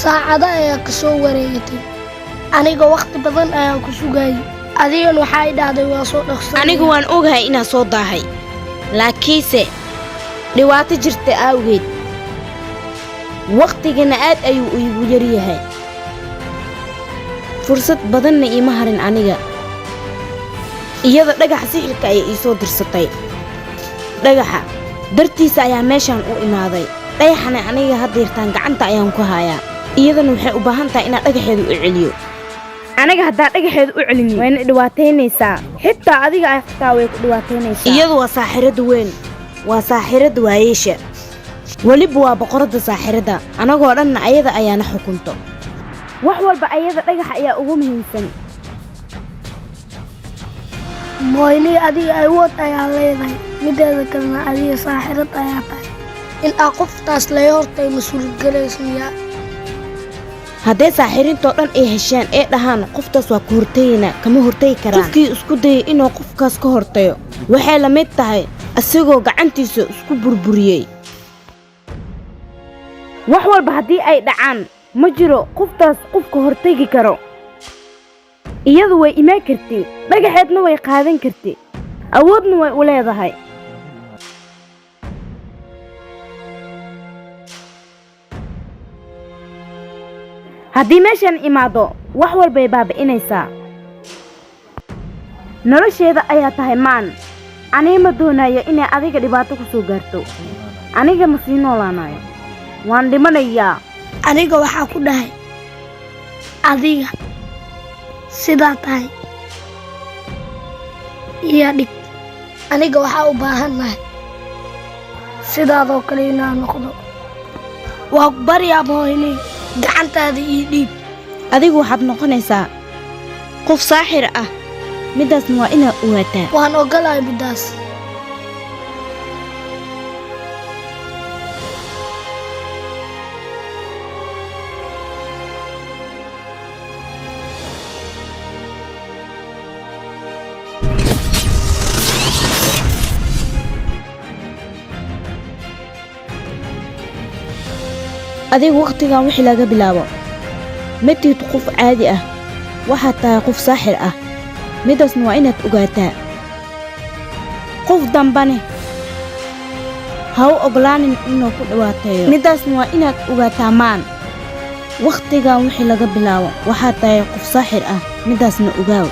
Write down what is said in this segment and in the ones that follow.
saacada ayaa ka soo wareegtay aniga waqti badan ayaan ku sugay adigan waxay dhacday waa soo dhaqsan anigu waan ogahay inaan soo daahay laakiinse dhibaato jirta awgeed waqtigana aad ayuu iigu yar yahay fursad badanna iima harin aniga iyada dhagax sixirka ay ii soo dirsatay dhagaxa dartiisa ayaa meeshaan u imaaday dhagaxana aniga haddeertaan gacanta ayaan ku hayaa iyadana waxay u baahan tahay inaan dhagaxeedu u celiyo aniga haddaan dhagaxeedu u celinin wayna dhibaataynaysaa xitaa adiga ay xitaa way ku dhibaataynaysaa iyadu waa saaxirada weyn waa saaxirada waayeesha weliba waa boqoradda saaxirada anagoo dhanna ayada ayaana xukunto wax walba ayada dhagaxa ayaa ugu muhiimsan mooyni adiga awood ayaa leedahay mideeda kalena adiga saaxirad ayaa tahay in qoftaas la hortay mas'uul galaysiya haddii saaxirintoo dhan ay heshaan ee dhahaan qoftaas waa ku hortayna kama hortay karaan qofkii isku dayay inuu qofkaas ka hortayo waxay la mid tahay asagoo gacantiisa isku burburiyey wax walba haddii ay dhacaan ma jiro qoftaas qofka hortagi karo iyadu way imaan kartay dhagaxeedna way qaadan kartay awoodna way u leedahay haddii meeshaan imaado wax walbay baabi'inaysaa nolosheeda ayaa tahay maan aniga ma doonayo inay adiga dhibaato ku soo gaarto aniga ma sii noolaanayo waan dhimanayaa aniga waxaa ku dhahay adiga sidaa tahay iyo dhig aniga waxaa u baahannahay sidaadoo kale inaan noqdo waa ku baryaa mooyni gacantaada ii dhiib adigu waxaad noqonaysaa qof saaxir ah midaasna waa inaad ogaataa waan ogolahay midaas adigu waqtigan wixii laga bilaabo ma tiid qof caadi ah waxaad tahay qof saaxir ah midaasna waa inaad ogaataa qof dambane ha u ogolaanin inuu ku dhawaateeyo midaasna waa inaad ogaataa maan waqtigan wixii laga bilaabo waxaad tahay qof saaxir ah midaasna ogaaw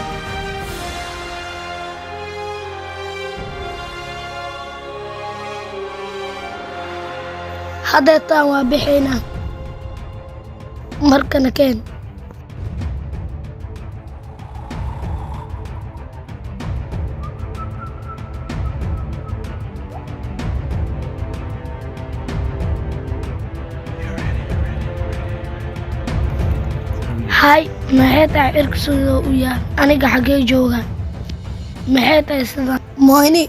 haddeetaan waa bixaynaa markana keen hay maxay tahay cirka sidoo u yaal aniga xaggee joogaa maxay tahay sidaa mooyni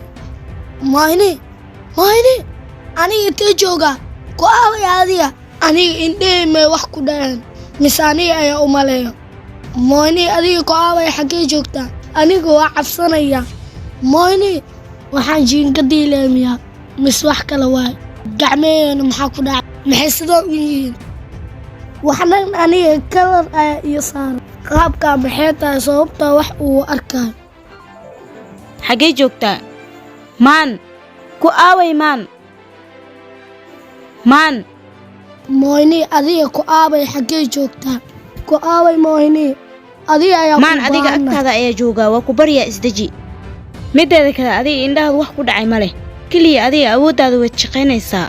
aniga intee joogaa ku aaway adiga aniga indheemay wax ku dhaceen mise aniga ayaa u maleeyo mooyni adiga ku aaway xaggee joogtaa aniga waa cabsanaya mooyni waxaan jiingadii leemiyaa mise wax kale waay gacmeeyana maxaa ku dhacay maxay sidaa u yihiin waxnan aniga kalar ayaa iyo saaran qaabkaa maxay tahay sababtaa wax uu arkaayo xaggee joogtaa maan ku aaway maan mooyni adiga ku aaway xaggee joogtaa ku aaway mooyni adiga ayaa maan adiga agtaada ayaa joogaa waa ku baryaa isdeji mideeda kale adiga indhahaada wax ku dhacay ma leh keliya adiga awooddaada waad shaqaynaysaa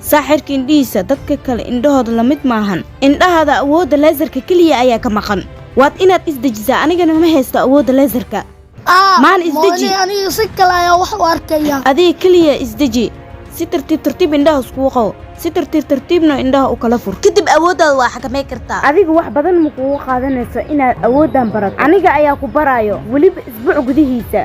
saaxirka indhihiisa dadka kale indhahooda la mid maahan indhahaada awoodda leesarka keliya ayaa ka maqan waad inaad isdejisaa anigana ma haysto awoodda leesarka maan isdeji aniga si kale ayaa wax u arkaya adiga keliya isdeji si tartiib indhaha iskugu qabo si tartiibna indhaha u kala fur kadib awooddaada waa xakamay kartaa adiga wax badan ma kugu qaadanayso inaad awooddan barato aniga ayaa ku baraayo weliba isbuuc gudihiisa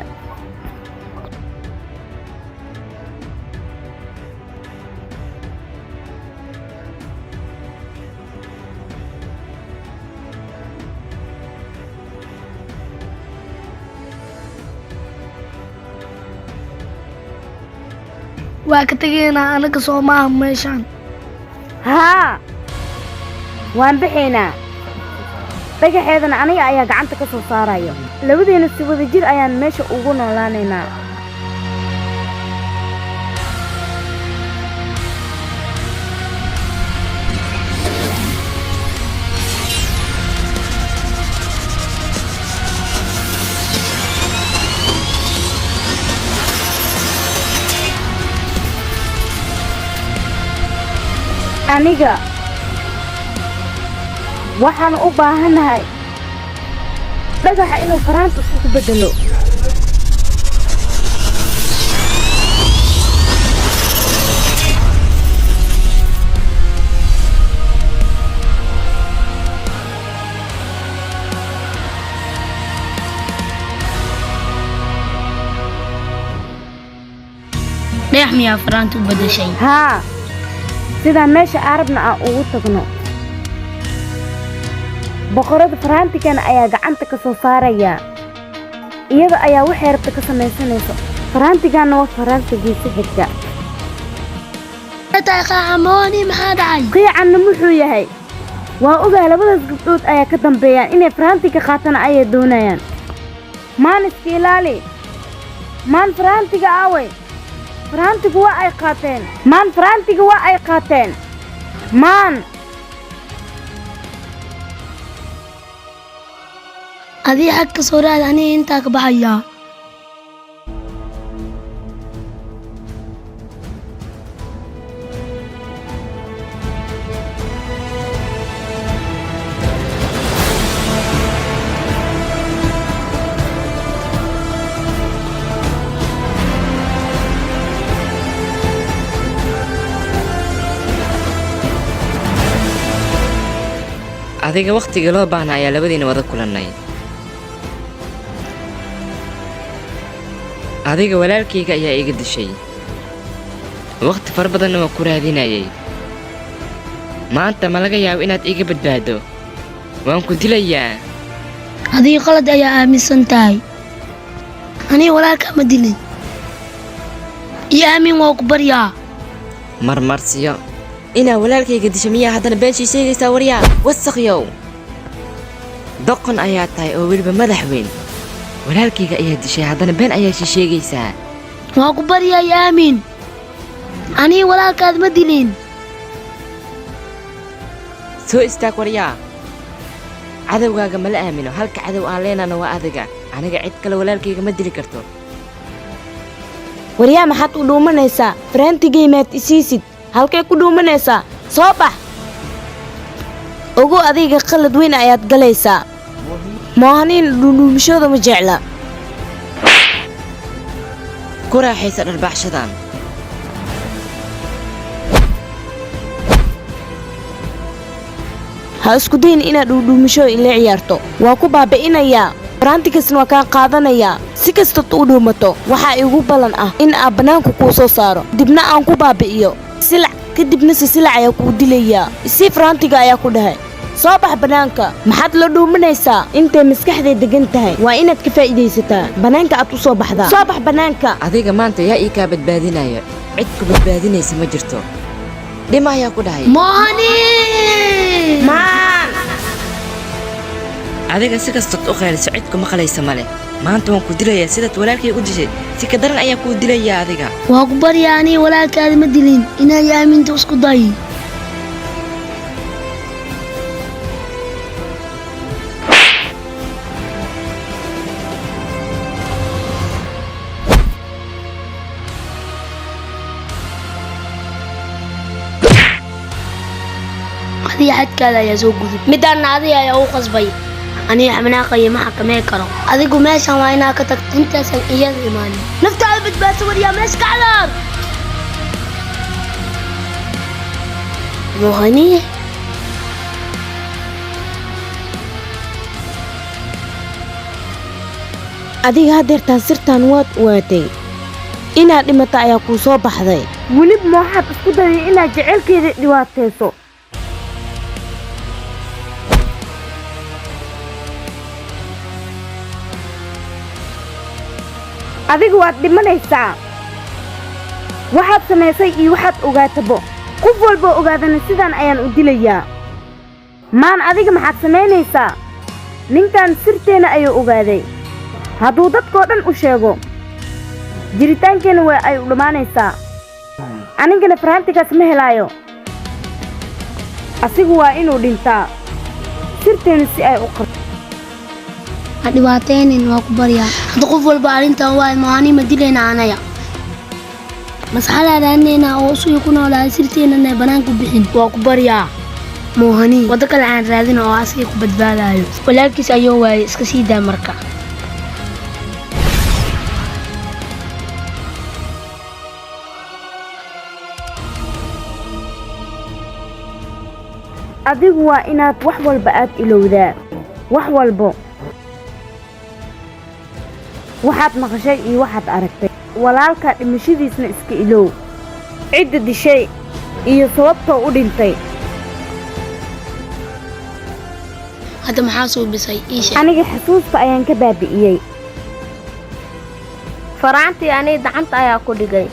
waa ka tegaynaa anaga soo maaha meeshaan. haa waan bixaynaa dhagaxeedana aniga ayaa gacanta ka soo saarayo labadeena si wada jir ayaan meesha ugu noolaanaynaa aniga waxaan u baahanahay dhagaxa inuu faraanta isku bedelo dhagax miyaa faraanta u bedeshay? haa sida meesha arabna aan ugu tagno boqorada faraantigana ayaa gacanta ka soo saaraya iyada ayaa waxay rabta ka samaysanayso faraantigana waa faraantigiisa xigta qaamoni maxaa dhacay? qiicanna muxuu yahay waa ogaa labadaas gabdhood ayaa ka dambeeyaan inay faraantiga qaatana ayay doonayaan maan iska ilaali maan faraantiga aaway faraantigu waa ay qaateen maan faraantiga waa ay qaateen maan adii xag ka soo raad aniga intaa ka baxayaa adiga waqtiga loo baahnaa ayaa labadiina wada kulannay adiga walaalkayga ayaa iga dishay waqti fara badanna waan ku raadinayay maanta ma laga yaabo inaad iga badbaado waan ku dilayaa adiga qalad ayaa aaminsan tahay aniga walaalkaa ma dilin iyo aamin waa ku baryaa marmarsiyo inaa walaalkayga disho miyaa haddana beeshii sheegaysaa waryaa wasaqyow doqon ayaa tahay oo weliba madax weyn walaalkayga ayaa dishay haddana been ayaa shii sheegaysaa waa ku baryaa iyo aamin aniga walaalkaad ma dilin soo istaag waryaa cadowgaaga mala aamino halka cadow aan leenana waa adiga aniga cid kale walaalkayga ma dili karto waryaa maxaad u dhuumanaysaa faraantigay maad isiisid halkay ku dhuumanaysaa soo bax ugu adiga qalad weyn ayaad galaysaa moohaniin dhuudhuumashooda ma jecla ku raaxaysa dharbaxshadan ha isku dayn inaad dhuudhuumasho ila ciyaarto waa ku baabi'inayaa faraantigasna waa kaan qaadanayaa si kastaad u dhuumato waxaa igu ballan ah in aan bannaanku kuu soo saaro dibna aan ku baabi'iyo silac kadibna si silac ayaa kuu dilayaa isii faraantiga ayaa ku dhahay soo bax bannaanka maxaad la dhuumanaysaa intay maskaxday degan tahay waa inaad ka faa'iidaysataa bannaanka aad u soo baxdaa soo bax bannaanka adiga maanta yaa ii kaa badbaadinaya cid ku badbaadinaysa ma jirto dhima ayaa ku dhahay mohani maan adiga si kastood u qayliso cid kuma qalaysa ma leh maanta waan ku dilayaa sidaad walaalkay u dishay si ka daran ayaa kuu dilayaa adiga waa ku baryaa aniga walaalkaada ma dilin inaa yaaminta isku day adiga xadkaada ayaa soo gudub midaana adiga ayaa u qasbay aniga xamnaaqaya ma xakamee karo adigu meeshan waa inaa ka tagto intaasan iyada imaanin naftaada badbaadso waryaa meesha ka cadaar mohani adiga haddeertaan sirtaan waad uwaatay inaad dhimata ayaa kuu soo baxday welib ma waxaad isku dayay inaad jecelkeeda dhibaatayso adiga waad dhimanaysaa waxaad samaysay iyo waxaad ogaatabo qof walba ogaadana sidaan ayaan u dilayaa maan adiga maxaad samaynaysaa ninkan sirteena ayuu ogaaday hadduu dadkoo dhan u sheego jiritaankeena waa ay u dhammaanaysaa anigana faraantigaas ma helaayo asigu waa inuu dhintaa sirteena si ay u qarto hadhibaataynin waa ku baryaa hadda qof walba arrintan waa maani ma dilayna anaya masxalaadaanayna oo usugi ku noolaa sirteenana banaanku bixin waa ku baryaa moohani waddo kale aan raadina oo asiga ku badbaadayo walaalkiis ayuu waayay iska sii daa marka adigu waa inaad wax walba aad ilowdaa wax walbo waxaad maqashay iyo waxaad aragtay walaalka dhimashadiisna iska ilow cidda dishay iyo sababtoo u dhintay hadda maxaa soo bisay iisha aniga xasuusta ayaan ka baabi'iyey faraantii aniga gacanta ayaa ku dhigay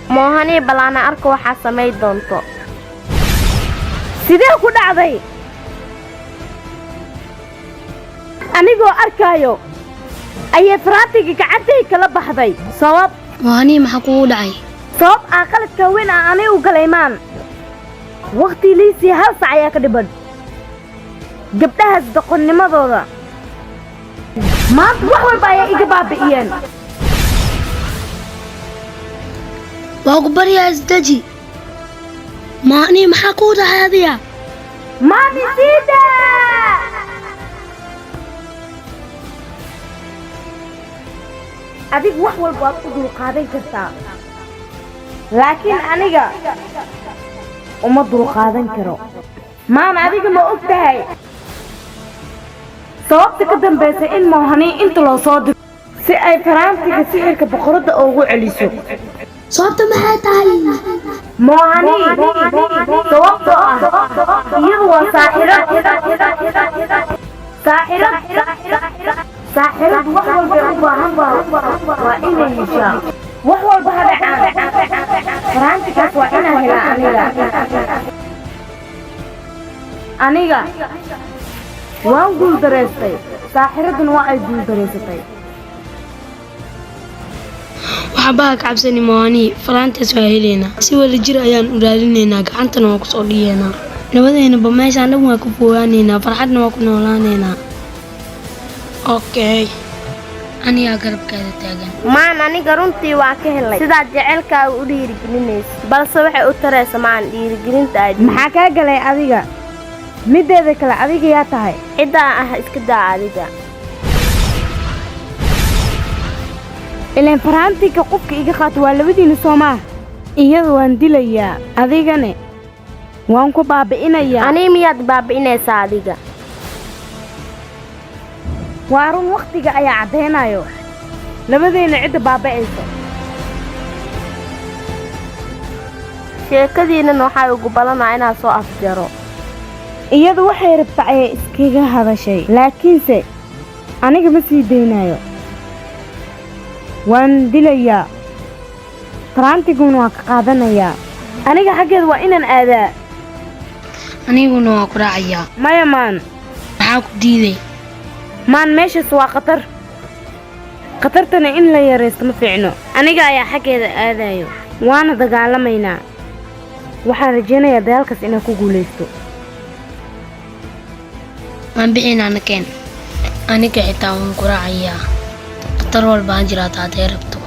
moohanii balaana arka waxaa samay doonto sidee ku dhacday anigoo arkaayo ayay faraantiga gacantay kala baxday sabab moohanii maxaa kugu dhacay sabab aan qaladka weyn aan anigu galaymaan waqti liisii hal sac ayaa ka dhiban gabdhahaas doqonnimadooda maanta wax walba ayaa iga baabi'iyeen waa ku baryaa isdaji maanii maxaa kuu dhacay adiga maami siida adigu wax walba waad u dulqaadan kartaa laakiin aniga uma dulqaadan karo maan adiga ma og tahay sababta ka dambaysa in moohanii inta loo soo diro si ay faraantiga sixirka boqoradda ugu celiso sababta maxay tahay moohanii sababtoo ah iyadu waa saaxirad wax walba u baahan waa inay heshaa wax walba ha dhacaan faraantigaas waa inaan helaa aniga waan guuldareystay saaxiraduna waa ay guuldareysatay waxbaa ka cabsani moohanii faraantaas waa heleynaa si wada jir ayaan u raadinaynaa gacantana waa ku soo dhigeynaa nabadeynaba meeshaan dhan waa ku fogaanaynaa farxadna waa ku noolaanaynaa okay anigaa garabkaada taagan maan aniga runtii waa ka helay sidaad jecelkaaga u dhiirigelinayso balse waxay u taraysa maan dhiirigelinta aad maxaa kaa galay adiga mideeda kale adiga yaa tahay ciddaa ah iska daa adiga ilaan faraantiga qofka iga qaato waa labadiina soo maah iyada waan dilayaa adigane waan ku baabi'inayaa anii miyaad baabi'inaysaa adiga waa run wakhtiga ayaa caddaynayo labadeena cidda baabi'ayso sheekadiinnan waxaa ugu badanaa inaan soo afjaro iyadu waxay rabta ayay iskaga hadashay laakiinse aniga ma sii daynayo waan dilayaa faraantiguna waa ka qaadanayaa aniga xaggeeda waa inaan aadaa aniguna waa ku raacayaa maya maan maxaa ku diiday maan meeshaas waa khatartana in la yaraysto ma fiicno aniga ayaa xaggeeda aadayo waana dagaalamaynaa waxaan rajaynayaa dagaalkaas inaan ku guulaysto waan bixinaa nakeen aniga xitaa waan ku raacayaa khatar walbaan jiraa taatay rabto